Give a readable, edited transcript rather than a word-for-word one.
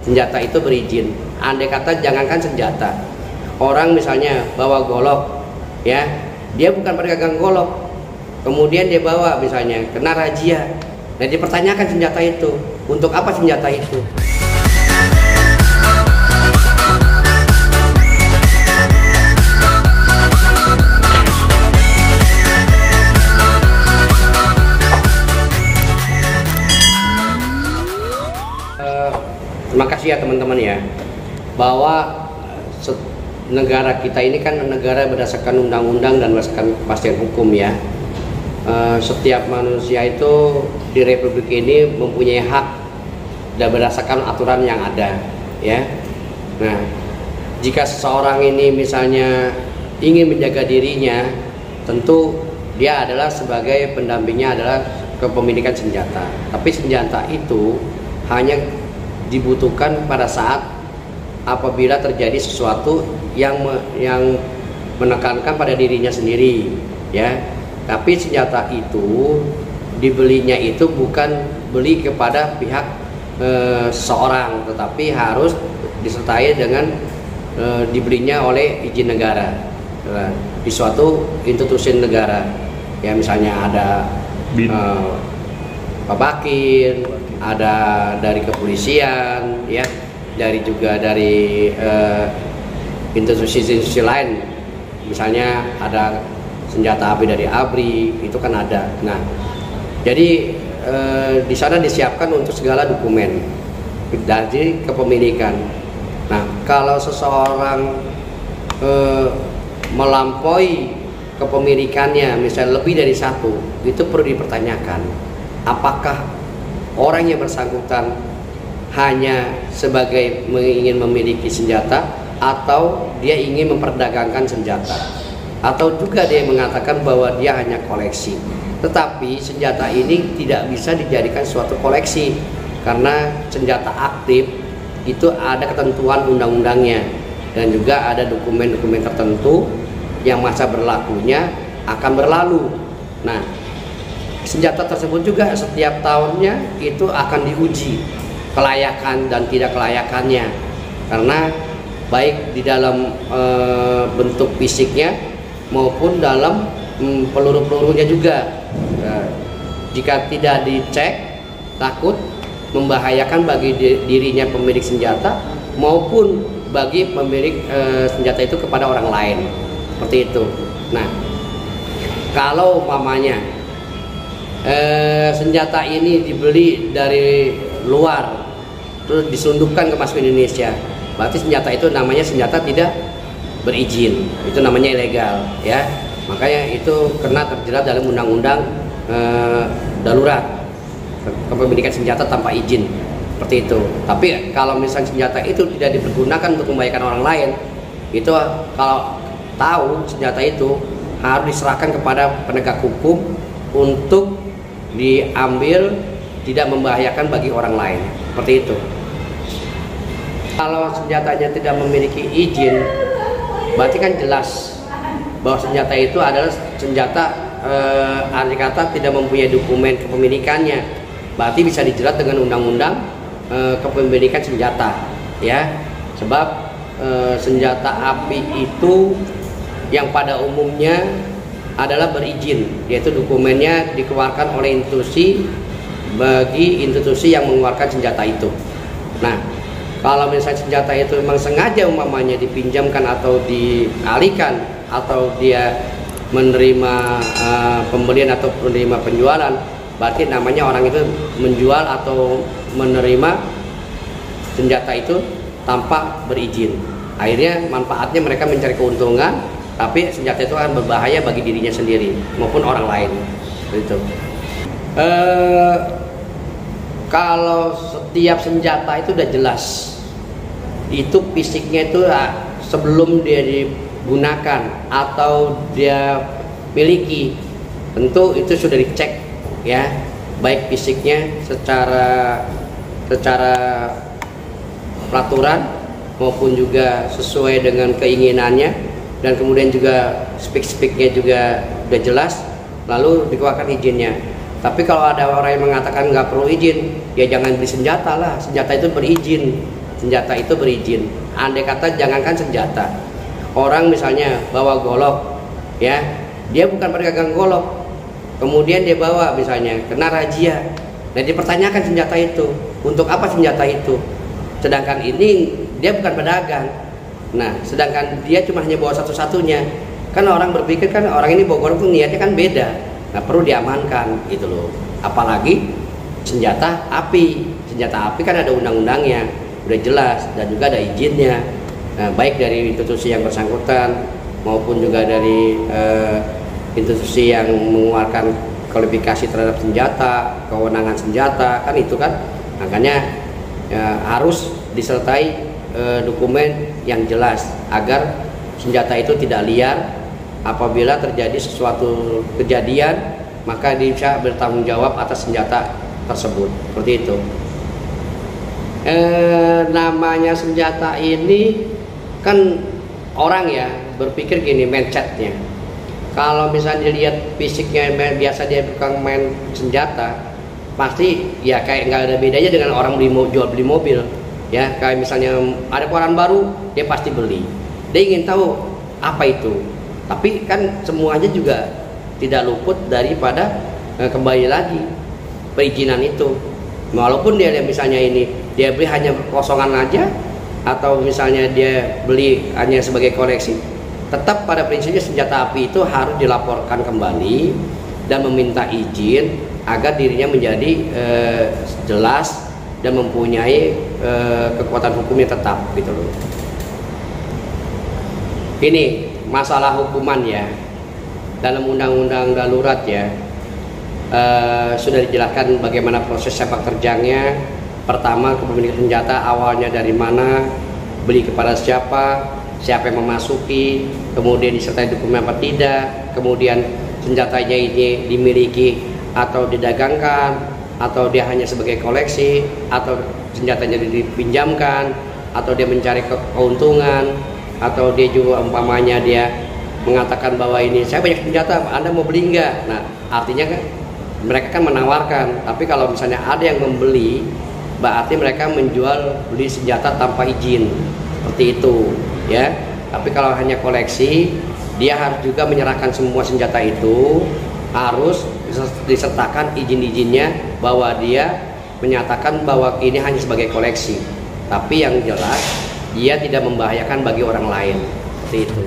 senjata itu berizin. Andai kata jangankan senjata, orang misalnya bawa golok, ya, dia bukan pedagang golok, kemudian dia bawa misalnya kena razia, nah dipertanyakan senjata itu, untuk apa senjata itu? Terima kasih ya teman-teman ya, bahwa negara kita ini kan negara berdasarkan undang-undang dan berdasarkan kepastian hukum ya. Setiap manusia itu di Republik ini mempunyai hak dan berdasarkan aturan yang ada ya. Nah, jika seseorang ini misalnya ingin menjaga dirinya, tentu dia adalah sebagai pendampingnya adalah kepemilikan senjata. Tapi senjata itu hanya dibutuhkan pada saat apabila terjadi sesuatu yang menekankan pada dirinya sendiri ya. Tapi senjata itu dibelinya itu bukan beli kepada pihak seorang, tetapi harus disertai dengan dibelinya oleh izin negara di suatu institusi negara ya. Misalnya ada Bakin, ada dari kepolisian ya, juga dari institusi lain, misalnya ada senjata api dari ABRI, itu kan ada. Nah, jadi di sana disiapkan untuk segala dokumen dari kepemilikan. Nah, kalau seseorang melampaui kepemilikannya, misalnya lebih dari satu, itu perlu dipertanyakan apakah orang yang bersangkutan hanya sebagai ingin memiliki senjata, atau dia ingin memperdagangkan senjata, atau juga dia mengatakan bahwa dia hanya koleksi. Tetapi senjata ini tidak bisa dijadikan suatu koleksi, karena senjata aktif itu ada ketentuan undang-undangnya, dan juga ada dokumen-dokumen tertentu yang masa berlakunya akan berlalu. Nah, senjata tersebut juga setiap tahunnya itu akan diuji kelayakan dan tidak kelayakannya, karena baik di dalam bentuk fisiknya maupun dalam peluru-pelurunya juga. Jika tidak dicek, takut membahayakan bagi dirinya pemilik senjata maupun bagi pemilik senjata itu kepada orang lain, seperti itu. Nah, kalau umpamanya senjata ini dibeli dari luar terus diselundupkan ke masuk Indonesia, berarti senjata itu namanya senjata tidak berizin, itu namanya ilegal ya. Makanya itu kena terjerat dalam undang-undang darurat kepemilikan senjata tanpa izin, seperti itu. Tapi kalau misalnya senjata itu tidak dipergunakan untuk membahayakan orang lain, itu kalau tahu senjata itu harus diserahkan kepada penegak hukum untuk diambil, tidak membahayakan bagi orang lain, seperti itu. Kalau senjatanya tidak memiliki izin, berarti kan jelas bahwa senjata itu adalah senjata arti kata tidak mempunyai dokumen kepemilikannya, berarti bisa dijerat dengan undang-undang kepemilikan senjata ya. Sebab senjata api itu yang pada umumnya adalah berizin, yaitu dokumennya dikeluarkan oleh institusi bagi institusi yang mengeluarkan senjata itu. Nah, kalau misalnya senjata itu memang sengaja umpamanya dipinjamkan atau dialihkan, atau dia menerima pembelian atau menerima penjualan, berarti namanya orang itu menjual atau menerima senjata itu tanpa berizin. Akhirnya manfaatnya mereka mencari keuntungan, tapi senjata itu akan berbahaya bagi dirinya sendiri maupun orang lain. Itu. Kalau setiap senjata itu udah jelas, itu fisiknya itu sebelum dia digunakan atau dia miliki, tentu itu sudah dicek ya, baik fisiknya secara peraturan maupun juga sesuai dengan keinginannya, dan kemudian juga spek-speknya juga udah jelas, lalu dikeluarkan izinnya. Tapi kalau ada orang yang mengatakan nggak perlu izin, ya jangan beli senjata lah, senjata itu berizin. senjata itu berizin. Andai kata jangankan senjata, orang misalnya bawa golok, ya, dia bukan pedagang golok, kemudian dia bawa misalnya kena razia, dan dipertanyakan senjata itu, untuk apa senjata itu? Sedangkan ini dia bukan pedagang. Nah, sedangkan dia cuma hanya bawa satu-satunya. Kan orang berpikir kan orang ini bawa golok tuh niatnya kan beda. Nah, perlu diamankan gitu loh. Apalagi senjata api. Senjata api kan ada undang-undangnya, udah jelas, dan juga ada izinnya. Nah, baik dari institusi yang bersangkutan maupun juga dari institusi yang mengeluarkan kualifikasi terhadap senjata, kewenangan senjata, kan itu kan. Makanya harus disertai dokumen yang jelas agar senjata itu tidak liar. Apabila terjadi sesuatu kejadian, maka dia bisa bertanggung jawab atas senjata tersebut. Seperti itu. Namanya senjata ini kan orang ya berpikir gini, mindsetnya. Kalau misalnya dilihat fisiknya biasa dia bukan main senjata, pasti ya kayak nggak ada bedanya dengan orang jual beli mobil, ya. Kayak misalnya ada keluaran baru, dia pasti beli. Dia ingin tahu apa itu. Tapi kan semuanya juga tidak luput daripada kembali lagi perizinan itu. Walaupun dia misalnya ini dia beli hanya kosongan aja, atau misalnya dia beli hanya sebagai koleksi, tetap pada prinsipnya senjata api itu harus dilaporkan kembali dan meminta izin agar dirinya menjadi jelas dan mempunyai kekuatan hukumnya tetap gitu loh. Ini masalah hukuman ya, dalam undang-undang darurat ya, sudah dijelaskan bagaimana proses sepak terjangnya. Pertama, kepemilikan senjata awalnya dari mana, beli kepada siapa, siapa yang memasuki, kemudian disertai dokumen apa tidak, kemudian senjatanya ini dimiliki atau didagangkan, atau dia hanya sebagai koleksi, atau senjatanya dipinjamkan, atau dia mencari keuntungan, atau dia juga umpamanya dia mengatakan bahwa ini saya banyak senjata, Anda mau beli enggak? Nah, artinya kan mereka kan menawarkan, tapi kalau misalnya ada yang membeli, berarti mereka menjual beli senjata tanpa izin, seperti itu ya. Tapi kalau hanya koleksi, dia harus juga menyerahkan semua senjata itu, harus disertakan izin-izinnya bahwa dia menyatakan bahwa ini hanya sebagai koleksi, tapi yang jelas dia tidak membahayakan bagi orang lain, seperti itu.